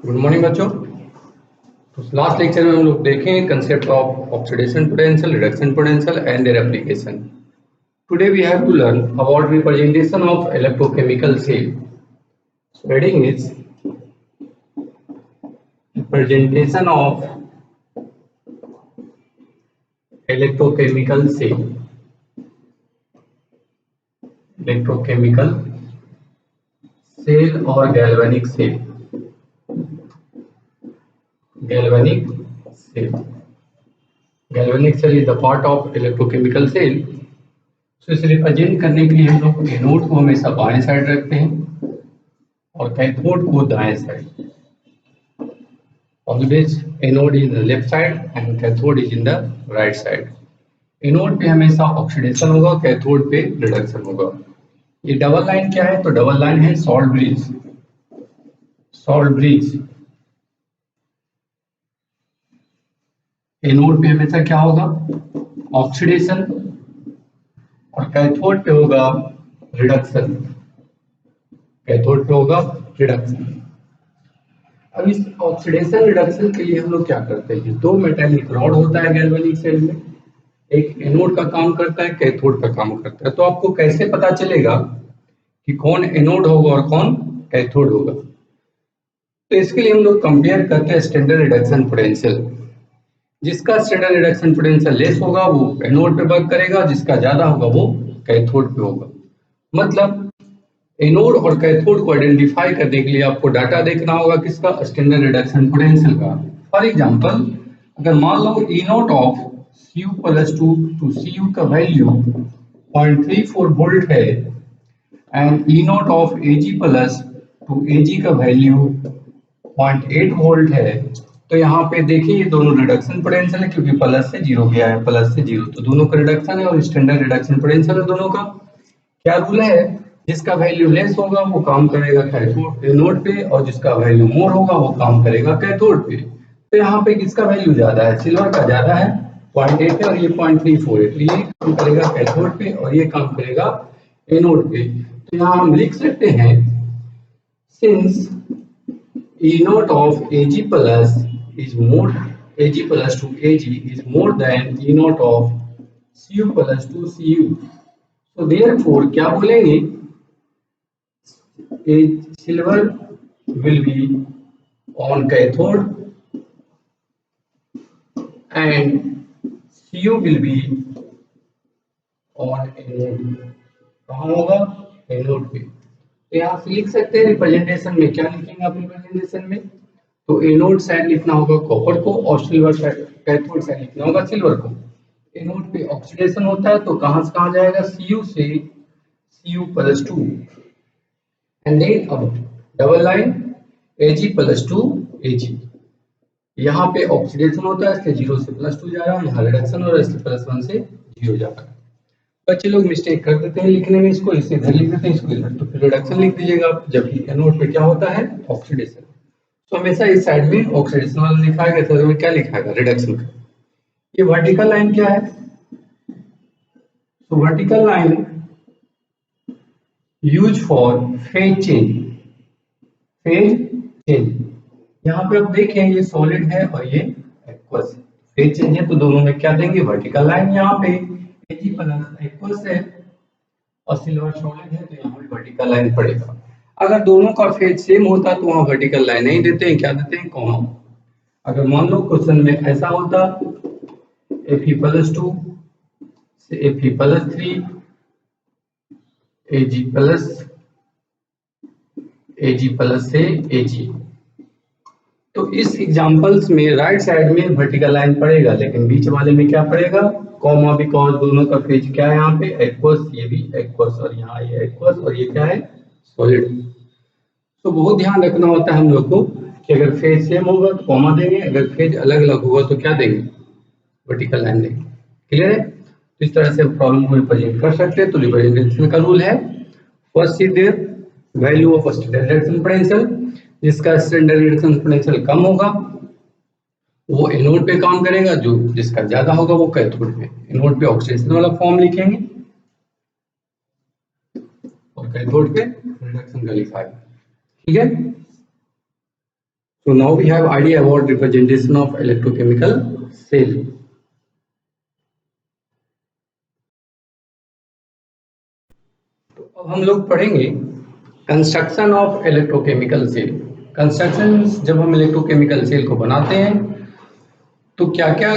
Good morning बच्चों। तो last lecture में हम लोग देखें concept of oxidation potential, reduction potential and their application. Today we have to learn about representation of electrochemical cell. Heading is representation of electrochemical cell. Electrochemical cell और galvanic cell. Galvanic cell, galvanic cell is the part of electrochemical cell. तो इसे represent करने के लिए हम लोग anode को हमेशा बाएं साइड रखते हैं और कैथोड को दाएं side. Always anode is in the left side and cathode is in the right side. Anode पे हमेशा ऑक्सीडेशन होगा, कैथोड पे रिडक्शन होगा। ये डबल लाइन क्या है? तो डबल लाइन है salt bridge. Salt bridge anode पे हमेशा क्या होगा? ऑक्सीडेशन, और कैथोड पे होगा रिडक्शन। कैथोड पे होगा रिडक्शन। अब इस ऑक्सीडेशन रिडक्शन के लिए हम लोग क्या करते हैं? दो मेटालिक रॉड होता है गैल्वेनिक सेल में, एक एनोड का काम करता है, कैथोड का काम करता है। तो आपको कैसे पता चलेगा कि कौन एनोड होगा और कौन कैथोड होगा? तो इसके लिए हम लोग कंपेयर करते हैं स्टैंडर्ड रिडक्शन पोटेंशियल। जिसका स्टैंडर्ड रिडक्शन पोटेंशियल लेस होगा वो एनोड पे वर्क करेगा, जिसका ज्यादा होगा वो कैथोड पे होगा। मतलब एनोड और कैथोड को आइडेंटिफाई करने के लिए आपको डाटा देखना होगा किसका? स्टैंडर्ड रिडक्शन पोटेंशियल का। फॉर एग्जांपल, अगर मान लो E naught of Cu plus two to Cu का वैल्यू 0.34 वोल्ट है and E naught of Ag plus two Ag का वैल्यू 0.8 वोल्ट है, तो यहाँ पे देखिए ये दोनों रिडक्शन पोटेंशियल है, क्योंकि प्लस से जीरो गया है, प्लस से जीरो, तो दोनों का रिडक्शन है और स्टैंडर्ड रिडक्शन पोटेंशियल है दोनों का। क्या रूल है? जिसका वैल्यू लेस होगा वो काम करेगा कैथोड एनोड पे, और जिसका वैल्यू मोर होगा वो काम करेगा कैथोड पे। तो यहाँ पे किसका वैल्यू ज्यादा है? सिल्वर का ज्यादा है, 0.8 है और ये 0.34 है, तो ये काम करेगा कैथोड पे और ये काम करेगा एनोड पे। तो यहाँ हम लिख सकते हैं since E naught of Ag plus is more Ag plus to Ag is more than E naught of Cu plus to Cu. So therefore क्या बोलेंगे? Silver will be on cathode and Cu will be on anode. कहाँ होगा? Anode पे। तो यहाँ से लिख सकते हैं रिप्रेजेंटेशन में, क्या लिखेंगे आप रिप्रेजेंटेशन में? तो एनोड साइड लिखना होगा कॉपर को और सिल्वर साइड, कैथोड साइड लिखना होगा सिल्वर को। एनोड पे ऑक्सीडेशन होता है तो कहां से कहां जाएगा? Cu से Cu plus two and then अब double line Ag plus two Ag। यहाँ पे ऑक्सीडेशन होता है इसलिए जीरो से प्लस टू जा रहा है, यहाँ रिडक्शन हो रहा है इसलिए प्लस वन से जीरो जा रहा है। बच्चे लोग मिस्टेक कर देते हैं लिखने में, इसको इसे इधर लिख देते हैं, इसको इधर, तो फिर रिडक्शन लिख दीजिएगा आप, जबकि एनोड पे क्या होता है? ऑक्सीडेशन। तो हमेशा इस साइड में ऑक्सीडेशन वाला लिखा है, तो में क्या लिखा है? रिडक्शन का। ये वर्टिकल लाइन क्या है? तो vertical line use for phase change. Phase change, यहाँ पे आप देखें ये सॉलिड है और ये एक्वस। फेज चेंज है तो दोनों में क्या देंगे? Vertical line. यहाँ पे Ag प्लस एक्वस है और सिल्वर सॉलिड है तो यहाँ पे वर्टिकल लाइन पड़ेगा। अगर दोनों का फेज सेम होता तो वहां वर्टिकल लाइन नहीं देते हैं, क्या देते हैं? कॉमा। अगर मान लो क्वेश्चन में ऐसा होता Fe प्लस टू से Fe plus three, Ag plus से Ag, तो इस एग्जांपल्स में राइट साइड में वर्टिकल लाइन पड़ेगा, लेकिन बीच वाले में क्या पड़ेगा? कॉमा, बिकॉज दोनों का फेज क्या है? यहाँ पे एक्वस, ये भी एक्वस और यहाँ ये एक्वस और ये क्या है? सॉलिड। तो बहुत ध्यान रखना होता है हम लोग को कि अगर फेज सेम होगा तो कॉमा देंगे, अगर फेज अलग अलग होगा तो क्या देंगे? वर्टिकल लाइन देंगे। क्लियर है? तो इस तरह से प्रॉब्लम को रिप्रेजेंट कर सकते हैं। तो रिप्रेजेंटेशन का रूल है, first is their value of standard reduction potential. जिसका स्टैंडर्ड रिडक्शन पोटेंशियल कम होगा वो एनोड पे काम करेगा, जो जिसका ज्यादा होगा वो कैथोड पे। एनोड पे ऑक्सीडेशन वाला फॉर्म लिखेंगे और कैथोड पे रिडक्शन का लिखा है। ठीक है? So now we have idea about representation of electrochemical cell. तो अब हम लोग पढ़ेंगे construction of electrochemical cell. Construction, जब हम इलेक्ट्रोकेमिकल सेल को बनाते हैं तो क्या क्या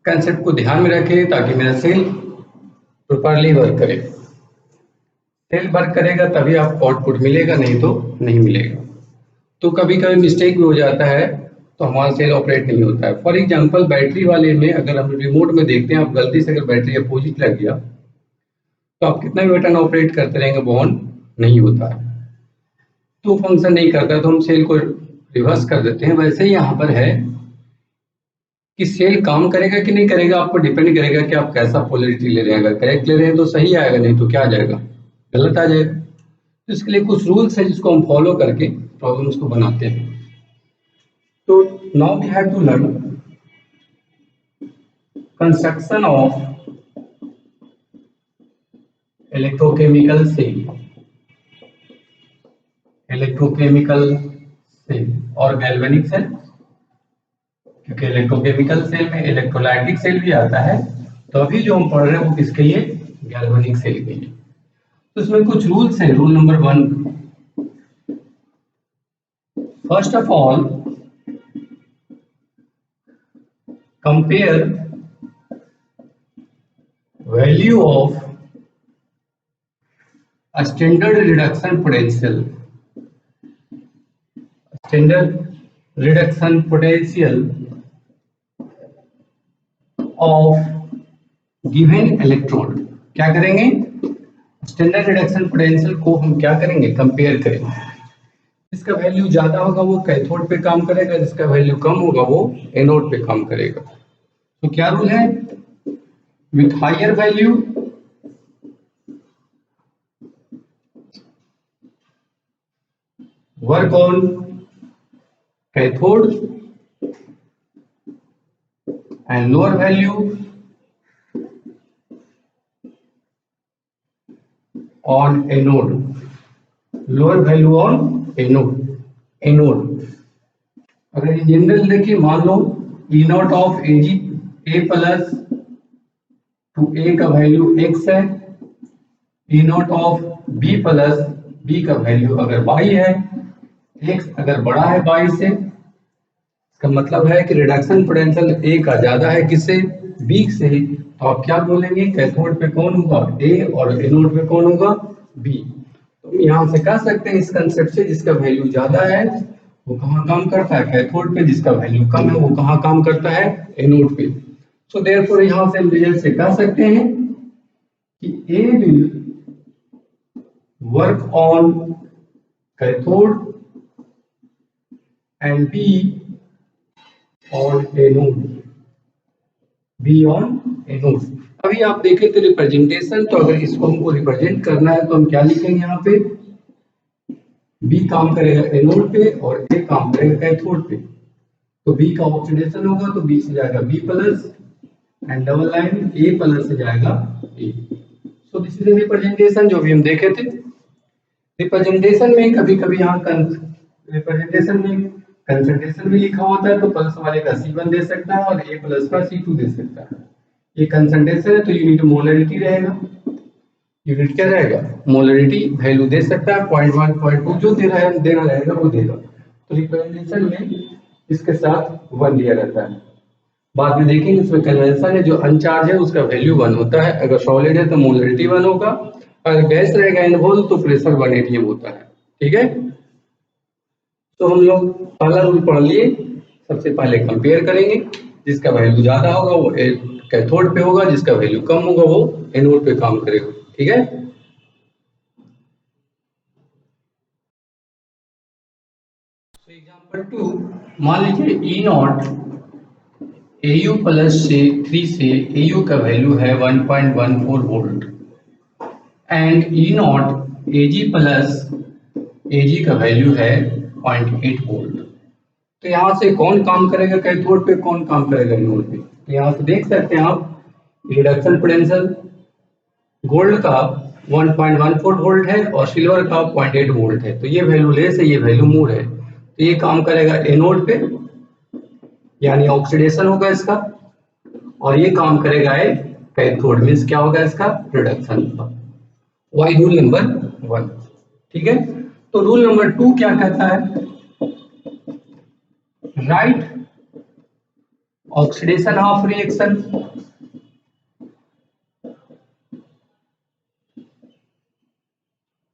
कंसेप्ट को ध्यान में रखें ताकि मेरा सेल प्रॉपरली वर्क करे। सेल वर्क करेगा तभी आपको आउटपुट मिलेगा, नहीं तो नहीं मिलेगा। तो कभी कभी मिस्टेक भी हो जाता है तो हमारा सेल ऑपरेट नहीं होता है। फॉर एग्जांपल बैटरी वाले में अगर हम रिमोट में देखते हैं, आप गलती से अगर बैटरी अपोजिट लग गया तो आप कितना भी बटन ऑपरेट करते रहेंगे वो ऑन नहीं होता है, तो फंक्शन नहीं करता, तो हम सेल को रिवर्स कर देते हैं। वैसे ही यहाँ पर है कि सेल काम करेगा कि नहीं करेगा, आपको डिपेंड करेगा कि आप कैसा पोलरिटी ले रहे हैं। अगर करेक्ट ले रहे हैं तो सही आएगा, नहीं तो क्या आ जाएगा, गलत आ जाएगा। तो इसके लिए कुछ रूल्स है जिसको हम फॉलो करके प्रॉब्लम्स को बनाते हैं। तो now we have to learn construction of electrochemical cell. Electrochemical cell और गैल्वेनिक सेल, क्योंकि इलेक्ट्रोकेमिकल सेल में इलेक्ट्रोलाइटिक सेल भी आता है, तो अभी जो हम पढ़ रहे हैं वो किसके लिए, गैल्वेनिक सेल के लिए। तो इसमें कुछ रूल्स हैं। Rule number 1, first of all compare value of standard reduction potential. Standard reduction potential of given electrode. क्या करेंगे, स्टैंडर्ड रिडक्शन पोटेंशियल को हम क्या करेंगे, कंपेयर करेंगे। जिसका वैल्यू ज्यादा होगा वो कैथोड पे काम करेगा, जिसका वैल्यू कम होगा वो एनोड पे काम करेगा। तो क्या रूल है, with higher value work on cathode and lower value on anode. Lower value on anode. अगर ये जनरल देखिए, मान लो E not of Ag A plus two A का वैल्यू x है, E not of B plus B का value अगर y है, x अगर बड़ा है y से, का मतलब है कि रिडक्शन पोटेंशियल ए का ज्यादा है किससे, बी से। तो आप क्या बोलेंगे, कैथोड पे कौन होगा, ए, और एनोड पे कौन होगा, बी। तो यहाँ से कह सकते हैं इस कंसेप्ट से, जिसका वैल्यू ज्यादा है वो कहाँ काम करता है, कैथोड पे, जिसका वैल्यू कम है वो कहाँ काम करता है, एनोड पे। सो देयरफॉर यहाँ से हम रिजल्ट से कह सकते हैं कि A will work on cathode and B on anode, B on anode। अभी आप देखें तो रिप्रेजेंटेशन, तो अगर इसको हमको रिप्रेजेंट करना है तो हम क्या लिखेंगे, यहाँ पे B काम करेगा एनोड पे और A काम करेगा कैथोड पे। तो B का ऑक्सीडेशन होगा तो B से जाएगा B plus and double line A plus से जाएगा A। So this is representation जो भी हम देखे थे। रिप्रेजेंटेशन में कभी कभी यहाँ रिप्रेजेंटेशन में कंसंट्रेशन भी लिखा होता है, तो प्लस वाले का C1 दे सकता है और A प्लस का C2 दे सकता है। ये कंसंट्रेशन है तो यूनिट मोलरिटी रहेगा। यूनिट क्या रहेगा, मोलरिटी वैल्यू दे सकता है, 0.1 0.2 जो देना रहेगा वो देगा। तो रिप्रेजेंटेशन में इसके साथ 1 दिया रहता है। बाद में देखेंगे इसमें कन्वेंशन है, जो अनचार्ज है उसका वैल्यू 1 होता है, अगर सॉलिड है तो मोलरिटी 1 होगा, अगर गैस रहेगा इन्वॉल्व तो प्रेशर 1 atm होता है। ठीक है, तो हम लोग पहला रूल पढ़ लिए। सबसे पहले कंपेयर करेंगे, जिसका वैल्यू ज्यादा होगा वो कैथोड पे होगा, जिसका वैल्यू कम होगा वो एनोड पे काम करेगा। ठीक है, तो एग्जांपल 2 मान लीजिए E नॉट AU प्लस से 3 से AU का वैल्यू है 1.14 volt and E not AG plus AG का वैल्यू है 0.8 वोल्ट। तो यहाँ से कौन काम करेगा कैथोड पे, कौन काम करेगा एनोड पे। तो यहाँ से देख सकते हैं आप रिडक्शन पोटेंशियल गोल्ड का 1.14 वोल्ट है और सिल्वर का 0.8 वोल्ट है, तो ये वैल्यू लेस है, ये वैल्यू मोर है। तो ये काम करेगा एनोड पे, यानी ऑक्सीडेशन होगा इसका, और ये काम करेगा कैथोड, मीन्स क्या होगा इसका, रिडक्शन होगा। Why rule number 1। ठीक है, तो रूल नंबर 2 क्या कहता है, right oxidation of reaction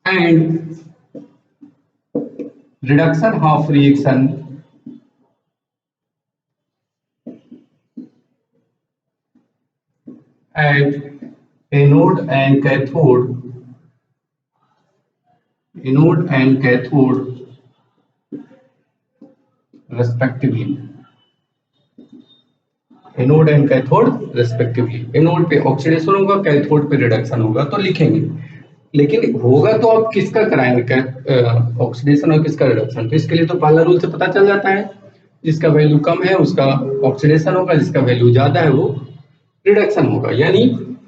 and reduction of reaction at anode and cathode respectively। Anode and cathode respectively, anode पे ऑक्सीडेशन होगा, कैथोड पे रिडक्शन होगा, तो लिखेंगे। लेकिन होगा तो आप किसका कराएंगे, ऑक्सीडेशन और किसका रिडक्शन, तो इसके लिए तो पहला रूल से पता चल जाता है, जिसका वैल्यू कम है उसका ऑक्सीडेशन होगा, जिसका वैल्यू ज्यादा है वो रिडक्शन होगा। यानी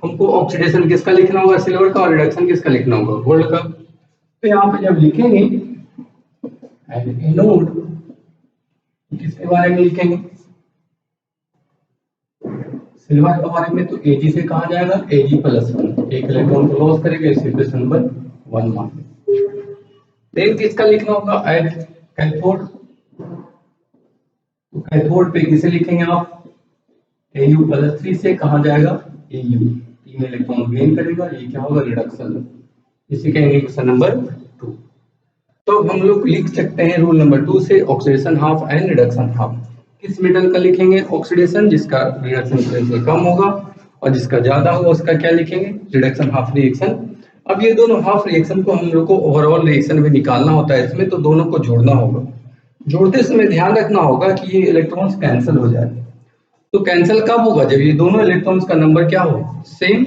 हमको ऑक्सीडेशन किसका लिखना होगा, सिल्वर का, और रिडक्शन किसका लिखना होगा, गोल्ड का। तो यहाँ पे जब लिखेंगे एनोड, किसके बारे में लिखेंगे, सिल्वर के बारे में, तो Ag से कहा जाएगा Ag+1, एक इलेक्ट्रॉन को लॉस करेगा, इसे क्वेश्चन नंबर 1 मान। देन किसका लिखना होगा, एट कैथोड, तो कैथोड पे किसे लिखेंगे आप, Au+3 से कहा जाएगा Au, 3 इलेक्ट्रॉन गेन करेगा, ये क्या होगा, रिडक्शन, इसे कहेंगे क्वेश्चन नंबर 2। तो हम लोग लिख सकते हैं रूल नंबर 2 से oxidation half and reduction half. किस मेटल का लिखेंगे ऑक्सीडेशन, जिसका रिडक्शन पोटेंशियल कम होगा, और जिसका ज्यादा होगा उसका क्या लिखेंगे, रिडक्शन हाफ रिएक्शन। अब ये दोनों हाफ रिएक्शन को हम लोग को ओवरऑल रिएक्शन में निकालना होता है इसमें, तो दोनों को जोड़ना होगा। जोड़ते समय ध्यान रखना होगा कि ये इलेक्ट्रॉन्स कैंसिल हो जाए। तो कैंसिल कब होगा, जब ये दोनों इलेक्ट्रॉन्स का नंबर क्या हो, सेम।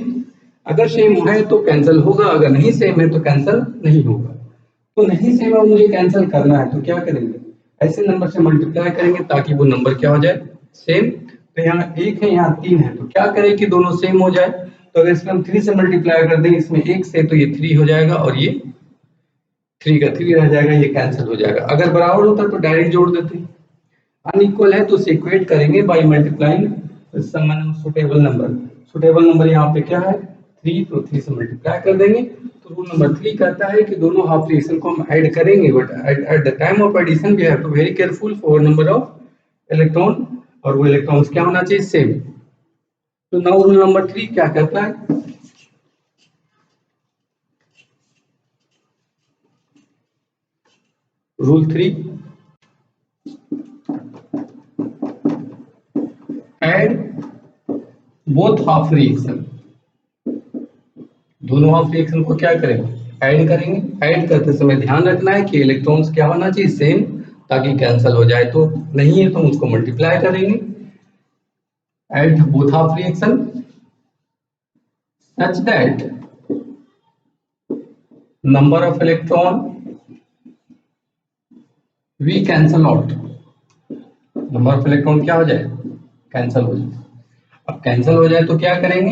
अगर सेम है तो कैंसिल होगा, अगर नहीं सेम है तो कैंसिल नहीं होगा। तो नहीं सेम है, मुझे कैंसिल करना है, तो क्या करेंगे, ऐसे नंबर से मल्टीप्लाई करेंगे ताकि वो नंबर क्या हो जाए, सेम। तो यहाँ 1 है, यहाँ 3 है, तो क्या करें कि दोनों सेम हो जाए। तो अगर इसमें हम 3 से मल्टीप्लाई कर दें इसमें 1 से, तो ये 3 हो जाएगा, और ये 3 का 3 रह जाएगा, ये कैंसिल हो जाएगा। अगर बराबर होता तो डायरेक्ट जोड़ देते, अनइक्वल है तो इक्वेट करेंगे by multiplying some suitable number. Suitable number यहाँ पे क्या है, 3, तो 3 से मल्टीप्लाई कर देंगे। तो रूल नंबर 3 कहता है कि दोनों हाफ रिएक्शन को हम ऐड करेंगे, but at the time of addition we have to very careful for number of electron, और वो इलेक्ट्रॉन्स क्या होना चाहिए, सेम। तो नाउ रूल नंबर 3 क्या कहता है, rule 3, add both half reaction, दोनों हाफ रिएक्शन को क्या करेंगे, ऐड करेंगे। ऐड करते समय ध्यान रखना है कि इलेक्ट्रॉन्स क्या होना चाहिए, सेम, ताकि कैंसिल हो जाए। तो नहीं है तो उसको मल्टीप्लाई करेंगे, add both half reaction such that number of electron we cancel out, number of electron क्या हो जाए, कैंसिल हो जाए। अब कैंसिल हो जाए तो क्या करेंगे,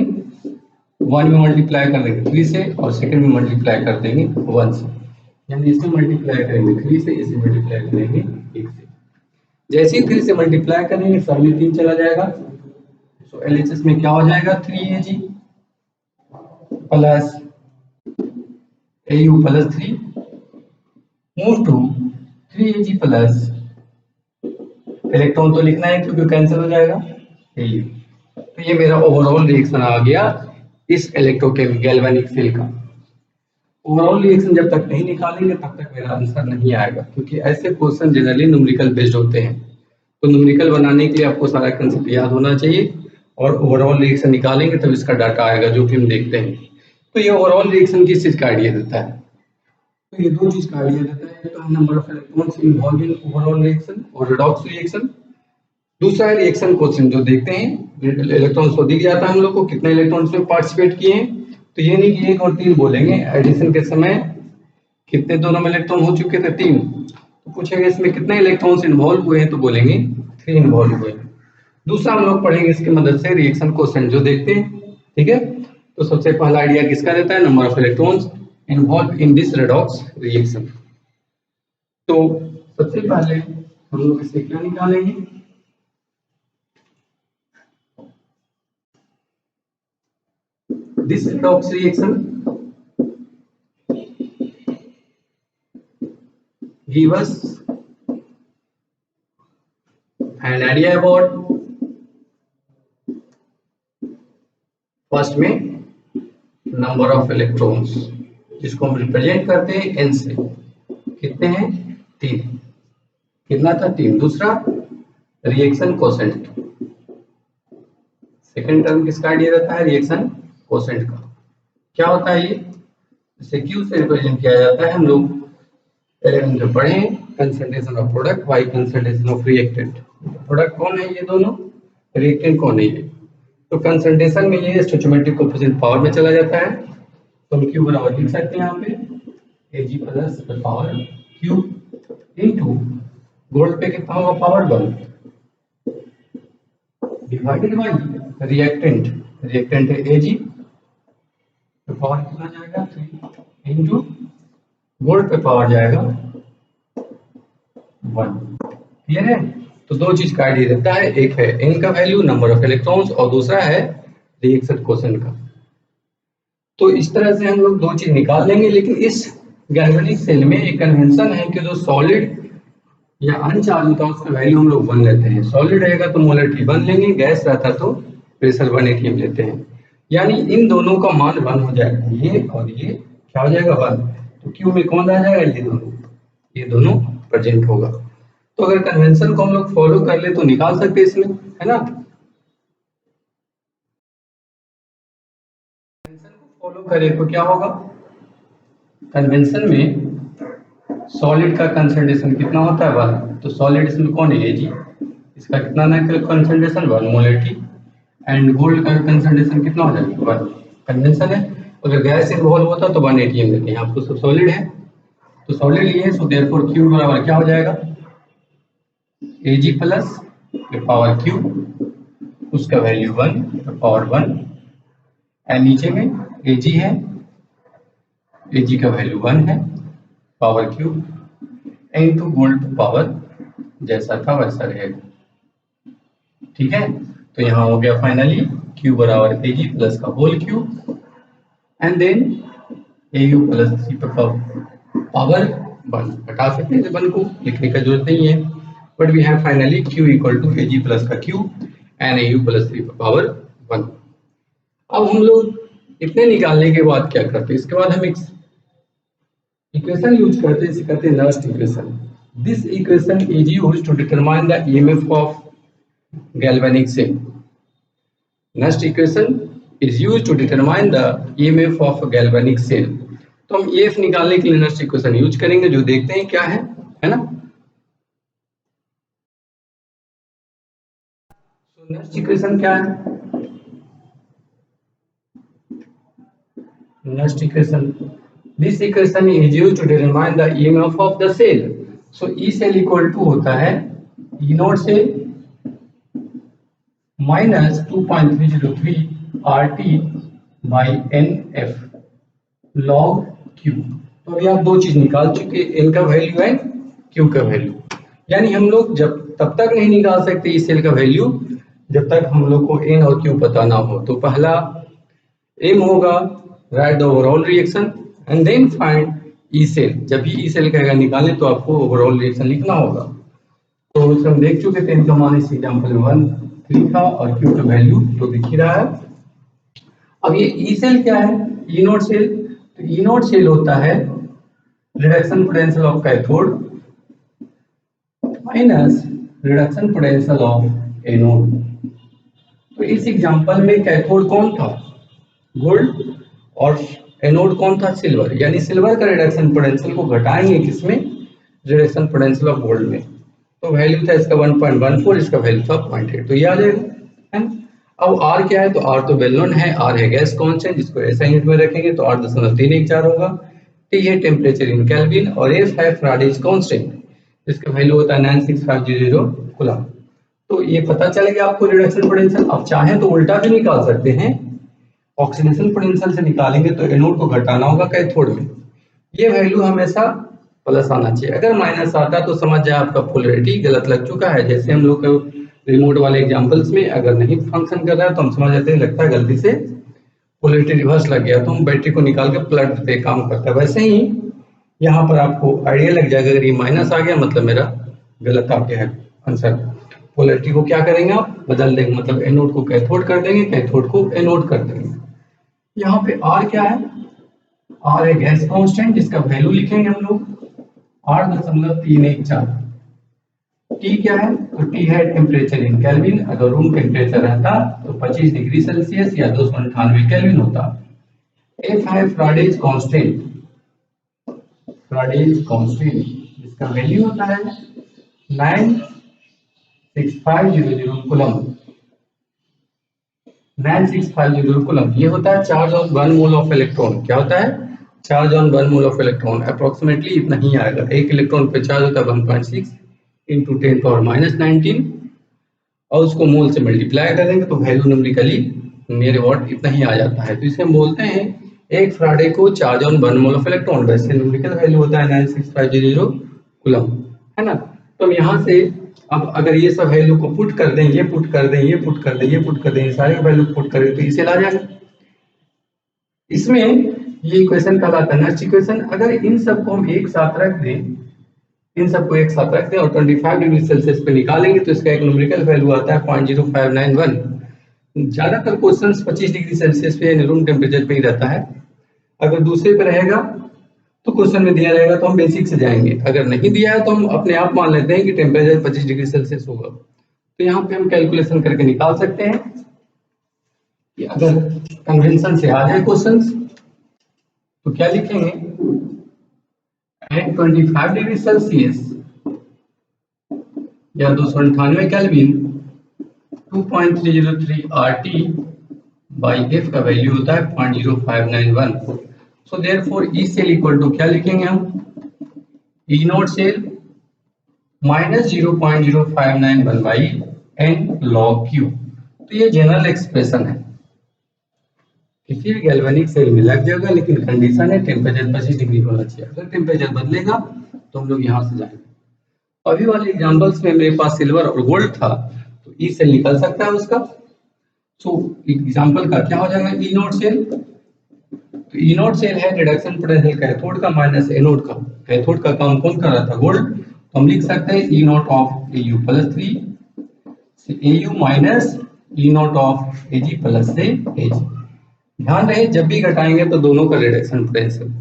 1 में मल्टीप्लाई कर देंगे 3 से, और सेकंड में मल्टीप्लाई कर देंगे 1 से, यानी इसे मल्टीप्लाई करेंगे 3 से, इसे मल्टीप्लाई करेंगे 1 से। जैसे ही 3 से मल्टीप्लाई करेंगे सब में 3 चला जाएगा, तो एलएचएस में क्या हो जाएगा, 3Ag plus Au+3 move to 3Ag plus, electron तो लिखना है क्योंकि कैंसिल हो जाएगा Au। तो ये मेरा ओवरऑल रिएक्शन आ गया इस इलेक्ट्रोकेमिकल गैल्वेनिक सेल का। ओवरऑल रिएक्शन जब तक नहीं निकालेंगे तब तक मेरा आंसर नहीं आएगा, क्योंकि ऐसे क्वेश्चन जनरली न्यूमेरिकल बेस्ड होते हैं। तो न्यूमेरिकल बनाने के लिए आपको सारा कंसेप्ट याद होना चाहिए, और ओवरऑल रिएक्शन निकालेंगे तब इसका डाटा आएगा जो कि हम देखते हैं। तो ये ओवरऑल रिएक्शन किस चीज का आइडिया देता है, तो ये दो चीज का आइडिया देता है, एक तो number of electrons involve in overall reaction और रिडॉक्स रिएक्शन। दूसरा है रिएक्शन क्वेश्चन जो देखते हैं, इलेक्ट्रॉन्स को दिख जाता है हम लोग को कितने इलेक्ट्रॉन्स में पार्टिसिपेट किए हैं। तो ये नहीं कि 1 और 3 बोलेंगे, एडिशन के समय कितने दोनों में इलेक्ट्रॉन हो चुके थे, 3। तो पूछेंगे इसमें कितने इलेक्ट्रॉन्स इन्वॉल्व हुए हैं, तो बोलेंगे 3 इन्वॉल्व हुए हैं। दूसरा हम लोग पढ़ेंगे इसकी मदद से रिएक्शन क्वेश्चन जो देखते हैं, ठीक है। तो सबसे पहला आइडिया किसका रहता है, number of electrons involve in this redox reaction. तो सबसे पहले हम लोग इसे क्या निकालेंगे, this redox reaction give us an idea about first में नंबर ऑफ इलेक्ट्रॉन्स, जिसको हम रिप्रेजेंट करते हैं n से। कितने हैं? 3। कितना था? 3। दूसरा रिएक्शन कोसेंट, सेकेंड टर्म किसका आइडिया रहता है? रिएक्शन कोसेंट का। क्या होता है ये? इसे Q से रिप्रेजेंट किया जाता है। हम लोग पहले हम जो पढ़े, concentration of product by concentration of reactant. Product कौन है ये दोनों, रिएक्टेंट कौन है ये? तो कंसंट्रेशन में ये स्टोइचोमेट्रिक कोएफिशिएंट पावर में चला जाता है, तो हम Q बराबर लिख सकते हैं यहाँ पे Ag plus power Q into gold पे कितना होगा? Power 1 divided by reactant, reactant है Ag, तो पावर कितना जाएगा? 3 इनटू गोल्ड पे पावर जाएगा 1। क्लियर है? तो दो चीज का आइडिया रहता है, एक है n का वैल्यू, नंबर ऑफ इलेक्ट्रॉन्स, और दूसरा है रिएक्शन कोसेंट का। तो इस तरह से हम लोग दो चीज निकाल लेंगे। लेकिन इस गैल्वेनिक सेल में एक कन्वेंशन है कि जो सॉलिड या अनचार्ज होता है उसका वैल्यू हम लोग 1 लेते हैं। सॉलिड रहेगा तो मोलरिटी 1 लेंगे, गैस रहता तो प्रेशर 1 atm लेते हैं। यानी इन दोनों का मान 1 हो जाएगा, ये और ये क्या हो जाएगा? 1। तो क्यू में कौन रह जाएगा? ये दोनों प्रेजेंट होगा। तो अगर कन्वेंशन को हम लोग फॉलो कर ले तो निकाल सकते हैं इसमें, है ना? कन्वेंशन को फॉलो करें तो क्या होगा? कन्वेंशन में सॉलिड का कंसंट्रेशन कितना होता है? 1। तो सॉलिड इसमें कौन है? Ag, इसका कितना ना कंसंट्रेशन? 1 मोलरिटी। एंड गोल्ड का कंसंट्रेशन कितना हो जाएगा? 1। कन्वेंशन है। अगर गैस इन्वॉल्व होता तो 1 atm लेते हैं, आपको सब सॉलिड है तो सॉलिड लिए, सो देयरफॉर Q बराबर क्या हो जाएगा? Ag प्लस पावर Q, उसका वैल्यू 1 पावर 1, एंड नीचे में Ag है, Ag का वैल्यू 1 है, power Q into gold power जैसा था वैसा रहेगा। ठीक है? तो यहाँ हो गया फाइनली Q बराबर Ag प्लस का whole Q and then Au plus 3 power 1। हटा सकते हैं 1 को, लिखने का जरूरत नहीं है, but we have finally Q equal to Ag plus का Q and Au plus 3 power 1। अब हम लोग इतने निकालने के बाद क्या करते हैं? इसके बाद हम एक इक्वेशन यूज करते हैं, इसे कहते हैं Nernst equation. This equation is used to determine the EMF of galvanic cell. Nernst equation is used to determine the EMF of a galvanic cell. तो हम EF निकालने के लिए नर्स्ट इक्वेशन यूज करेंगे, जो देखते हैं क्या है ना? तो नर्स्ट इक्वेशन क्या है? Nernst equation, this equation is used to determine the EMF of the cell. So E cell equal to होता है E naught cell minus 2.303 RT by NF log Q। तो अभी आप दो चीज निकाल चुके, N का वैल्यू एंड Q का वैल्यू। यानी हम लोग जब तब तक नहीं निकाल सकते इस सेल का वैल्यू जब तक हम लोग को N और Q पता ना हो। तो पहला एम होगा write the overall reaction and then find E cell. जब भी ई सेल कहेगा निकालें तो आपको ओवरऑल रिएक्शन लिखना होगा। तो हम देख चुके थे, इनका मान इस एग्जांपल में 1 3 था और Q का वैल्यू तो दिख ही रहा है। अब ये ई सेल क्या है? E nought cell. तो ई नोड सेल होता है reduction potential of cathode minus reduction potential of anode. तो इस एग्जांपल में कैथोड कौन था? गोल्ड, और एनोड कौन था? सिल्वर। यानी सिल्वर का रिडक्शन पोटेंशियल को घटाएंगे किसमें? रिडक्शन पोटेंशियल ऑफ गोल्ड में। तो वैल्यू था इसका 1.14, इसका वैल्यू था 0.8, तो ये आ जाएगा। अब R क्या है? तो R तो वेल नोन है, R है गैस कांस्टेंट, जिसको ऐसा यूनिट में रखेंगे तो 8.314 होगा। T है टेम्परेचर इन केल्विन, और F है फैराडेज कांस्टेंट, जिसका वैल्यू होता है 96500 कूलम। तो ये पता चल गया आपको रिडक्शन पोटेंशियल। अब चाहें तो उल्टा भी निकाल सकते हैं, ऑक्सीडेशन पोटेंशियल से निकालेंगे तो एनोड को घटाना होगा कैथोड में। ये वैल्यू हमेशा प्लस आना चाहिए। अगर माइनस आता तो समझ जाए आपका पोलैरिटी गलत लग चुका है। जैसे हम लोग रिमोट वाले एग्जांपल्स में अगर नहीं फंक्शन कर रहा है तो हम समझ जाते हैं लगता है गलती से पोलैरिटी रिवर्स लग गया, तो हम बैटरी को निकाल के पलट देते, काम करता है। वैसे ही यहाँ पर आपको आइडिया लग जाएगा, अगर ये माइनस आ गया मतलब मेरा गलत आ गया है आंसर। पोलैरिटी को क्या करेंगे आप बदल देंगे, मतलब एनोड को कैथोड कर देंगे, कैथोड को एनोड कर देंगे। यहाँ पे आर क्या है, आर है गैस कांस्टेंट, जिसका वैल्यू लिखेंगे हम लोग 8.314। टी क्या है, तो टी है टेम्परेचर इन केल्विन। अगर रूम टेम्परेचर रहता तो 25 डिग्री सेल्सियस या 298 केल्विन होता। एफ है फ्राडेज कांस्टेंट, फ्राडेज कांस्टेंट जिसका वैल्यू होता है 96500 कूलम, 9650 कूलम। ये होता है charge on 1 mole of electron. क्या होता है, charge on 1 mole of electron. Approximately इतना ही आएगा, एक इलेक्ट्रॉन पे चार्ज होता है 1.6 इंटू 10⁻19 और उसको मोल से मल्टीप्लाई करेंगे तो वैल्यू न्यूमेरिकली मेरे वॉट इतना ही आ जाता है। तो इसे हम बोलते हैं एक फ्राडे को charge on 1 mole of electron. वैसे न्यूमेरिकल वैल्यू होता है 96500 कूलम, है ना। तो हम यहाँ से अब अगर ये सब वैल्यू को पुट कर दें, ये पुट कर दें, ये पुट कर दें, ये पुट कर दें, सारे वैल्यू पुट करें तो इसे ला जाएगा। इसमें ये इक्वेशन कहलाता है नेक्स्ट इक्वेशन। अगर इन सबको हम एक साथ रख दें, इन सबको एक साथ रख दें और 25 डिग्री सेल्सियस पे निकालेंगे तो इसका एक न्यूमेरिकल वैल्यू आता है 0.0591। ज्यादातर क्वेश्चंस 25 डिग्री सेल्सियस पे यानी रूम टेम्परेचर पे ही रहता है। अगर दूसरे पे रहेगा तो क्वेश्चन में दिया रहेगा तो हम बेसिक से जाएंगे, अगर नहीं दिया है तो हम अपने आप मान लेते हैं कि टेम्परेचर 25 डिग्री सेल्सियस होगा। तो यहाँ पे हम कैलकुलेशन करके निकाल सकते हैं कि अगर कन्वेंशन से आ जाए क्वेश्चन तो क्या लिखेंगे, एट 25 डिग्री सेल्सियस या 298 केल्विन 2.303 RT बाई एफ का वैल्यू होता है 0.0591। So therefore E cell equal to क्या लिखेंगे हम, E not cell minus 0.0591 by n log Q. तो ये जनरल एक्सप्रेशन है, किसी भी गैल्वेनिक सेल में लग जाएगा, लेकिन कंडीशन है टेम्परेचर 25 डिग्री होना चाहिए। अगर टेम्परेचर बदलेगा तो हम लोग यहाँ से जाएंगे। अभी वाले एग्जांपल्स में मेरे पास सिल्वर और गोल्ड था तो ई सेल निकल सकता है उसका। सो एग्जांपल का क्या हो जाएगा, ई नॉट सेल। तो ई नॉट सेल है रिडक्शन पोटेंशियल कैथोड का माइनस एनोड का। कैथोड का काम कौन कर रहा था, गोल्ड। तो हम लिख सकते हैं E naught of A U plus 3 A U minus E naught of A G plus से ए जी। ध्यान रहे जब भी घटाएंगे तो दोनों का रिडक्शन पोटेंशियल,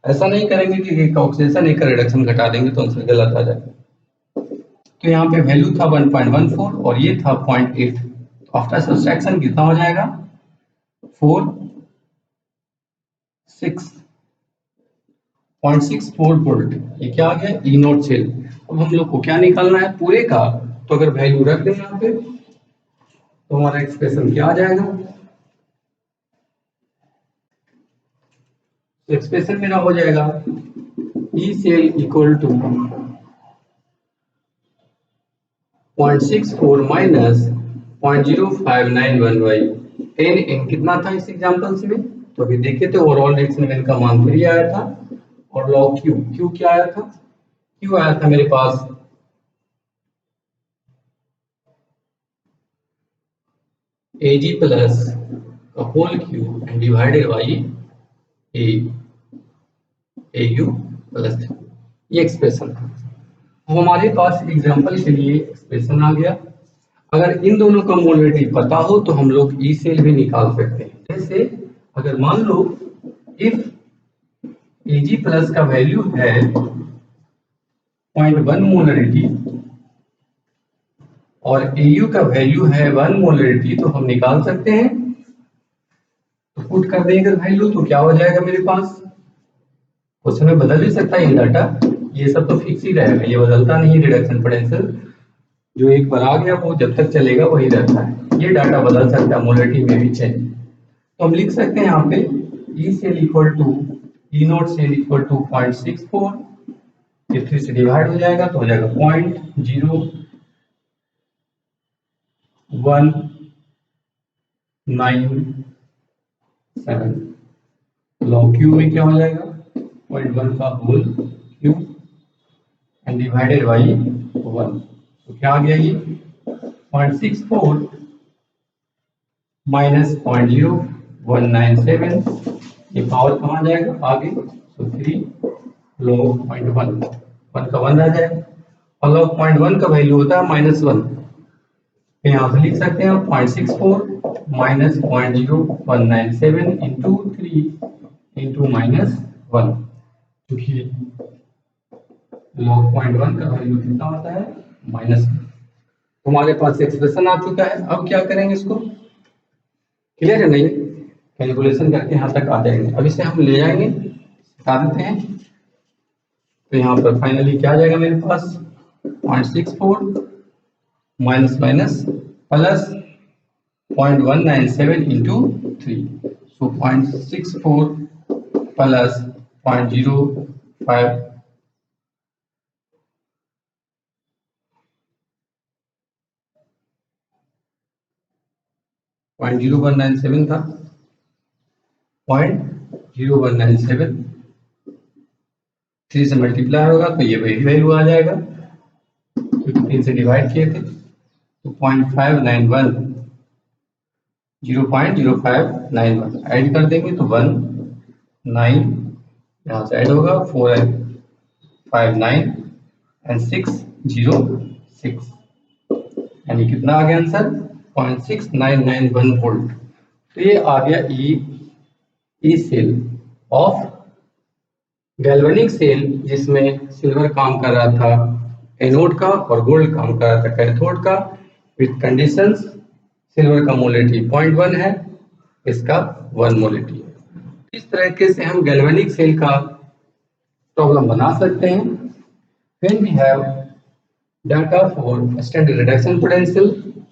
ऐसा नहीं करेंगे कि एक का ऑक्सीडेशन एक का रिडक्शन घटा देंगे तो आंसर गलत आ जाएगा। तो यहाँ पे वैल्यू था 1.14 और ये था 0.8। तो आफ्टर सब्सट्रैक्शन कितना हो जाएगा, 0.64 वोल्ट। ये क्या आ गया, ई नॉट सेल। अब हम लोग को क्या निकालना है पूरे का, तो अगर वैल्यू रख दें यहाँ पे तो हमारा एक्सप्रेशन क्या आ जाएगा, एक्सप्रेशन मेरा हो जाएगा E cell equal to 0.64 minus 0.0591 by n. N कितना था इस एग्जांपल्स में, तो अभी देखे थे ओवरऑल रिएक्शन में इनका मान 3 आया था। और लॉग क्यू, क्यू क्या आया था, क्यू आया था मेरे पास AG plus whole Q and divided by A U plus 3। ये एक्सप्रेशन था। तो हमारे पास एग्जांपल के लिए एक्सप्रेशन आ गया। अगर इन दोनों का मोलरिटी पता हो तो हम लोग ई सेल भी निकाल सकते हैं। जैसे अगर मान लो इफ Ag प्लस का वैल्यू है 0.1 मोलरिटी और Au का वैल्यू है 1 मोलरिटी, तो हम निकाल सकते हैं। तो पुट कर देंगे अगर वैल्यू तो क्या हो जाएगा मेरे पास, क्वेश्चन में बदल भी सकता है ये डाटा, ये सब तो फिक्स ही रहेगा, ये बदलता नहीं रिडक्शन पोटेंशियल। जो एक बार आ गया वो जब तक चलेगा वही रहता है, ये डाटा बदल सकता है मोलरिटी में भी चेंज। तो हम लिख सकते हैं यहाँ पे E cell equal to E not cell equal to 0.64, ये 3 से डिवाइड हो जाएगा तो हो जाएगा 0.0197। लॉग क्यू में क्या हो जाएगा 0.1 का whole Q and divided by 1। तो क्या आ गया ये 0.64 माइनस 0.0197, ये पावर कहाँ जाएगा आगे, तो 3 log 0.1, 1 का 1 आ जाएगा, और log 0.1 का वैल्यू होता है -1। तो यहाँ से लिख सकते हैं आप 0.64 माइनस 0.0197 इंटू 3 इंटू -1, क्योंकि log 0.1 का वैल्यू कितना होता है -1। हमारे पास एक्सप्रेशन आ चुका है, अब क्या करेंगे इसको, क्लियर है नहीं, कैलकुलेशन करके यहाँ तक आ जाएंगे। अब इसे हम ले जाएंगे, बता देते हैं। तो यहाँ पर फाइनली क्या आ जाएगा मेरे पास 0.64 माइनस माइनस प्लस 0.197 इंटू 3, सो 0.64 प्लस 0.05 0.0197 था, 0.0197 3 से मल्टीप्लाई होगा तो ये वही वैल्यू आ जाएगा, क्योंकि 3 से डिवाइड किए थे। तो 0.591 0.0591 ऐड कर देंगे तो 1 9, यहाँ से ऐड होगा 4 5 9 एंड 6 0 6, यानी कितना आ गया आंसर 0.6991 वोल्ट। तो ये आ गया E cell of galvanic cell, जिसमें सिल्वर काम कर रहा था एनोड का और गोल्ड काम कर रहा था कैथोड का, विथ कंडीशंस सिल्वर का मोलेटी 0.1 है, इसका 1 मोलेटी है। इस तरीके से हम गैल्वेनिक सेल का प्रॉब्लम बना सकते हैं। When we have data for standard reduction potential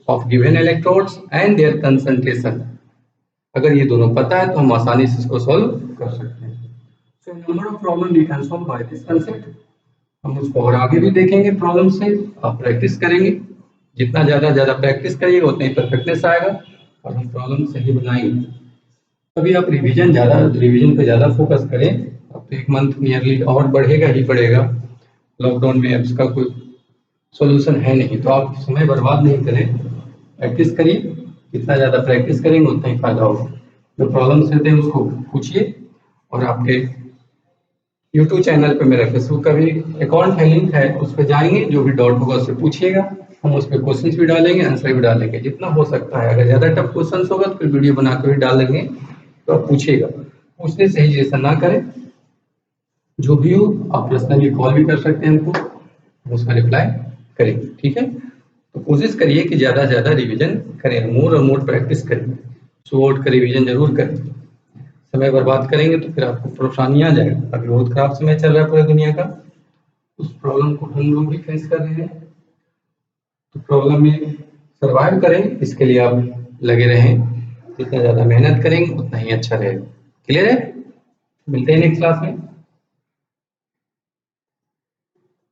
of given electrodes and their concentration, अगर ये दोनों पता है तो हम आसानी से इसको सॉल्व कर सकते हैं। So number of problem we can solve by this concept. हम उसको और आगे भी देखेंगे प्रॉब्लम से, आप प्रैक्टिस करेंगे, जितना ज़्यादा प्रैक्टिस करिएगा उतना ही परफेक्टनेस आएगा और हम प्रॉब्लम सही बनाएंगे। अभी आप रिवीजन पे ज़्यादा फोकस करें। अब तो 1 मंथ नियरली और बढ़ेगा ही बढ़ेगा, लॉकडाउन में अब इसका कोई सॉल्यूशन है नहीं, तो आप समय बर्बाद नहीं करें, प्रैक्टिस करिए, जितना ज़्यादा प्रैक्टिस करेंगे उतना ही फायदा होगा। जो प्रॉब्लम्स रहते हैं उसको पूछिए, और आपके यूट्यूब चैनल पे मेरा फेसबुक का भी अकाउंट है, लिंक है, उस पर जाएंगे, जो भी डाउट होगा उससे पूछिएगा, हम उस पर क्वेश्चन भी डालेंगे, आंसर भी डालेंगे, जितना हो सकता है। अगर ज़्यादा टफ क्वेश्चन होगा तो फिर वीडियो बना कर भी डाल देंगे, तो आप पूछिएगा, पूछने से ही जैसा ना करें। जो भी हो आप पर्सनली कॉल भी कर सकते हैं हमको, हम उसका रिप्लाई करेंगे, ठीक है। तो कोशिश करिए कि ज़्यादा से ज़्यादा रिविजन करें, मोर और मोर प्रैक्टिस करें, शॉर्ट का रिविजन जरूर करें। समय बर्बाद करेंगे तो फिर आपको परेशानी आ जाएगा। अभी बहुत खराब समय चल रहा है पूरी दुनिया का, उस प्रॉब्लम को हम लोग भी फेस कर रहे हैं, तो प्रॉब्लम में सर्वाइव करें, इसके लिए आप लगे रहें, जितना ज़्यादा मेहनत करेंगे उतना ही अच्छा रहेगा। क्लियर है, मिलते हैं नेक्स्ट क्लास में।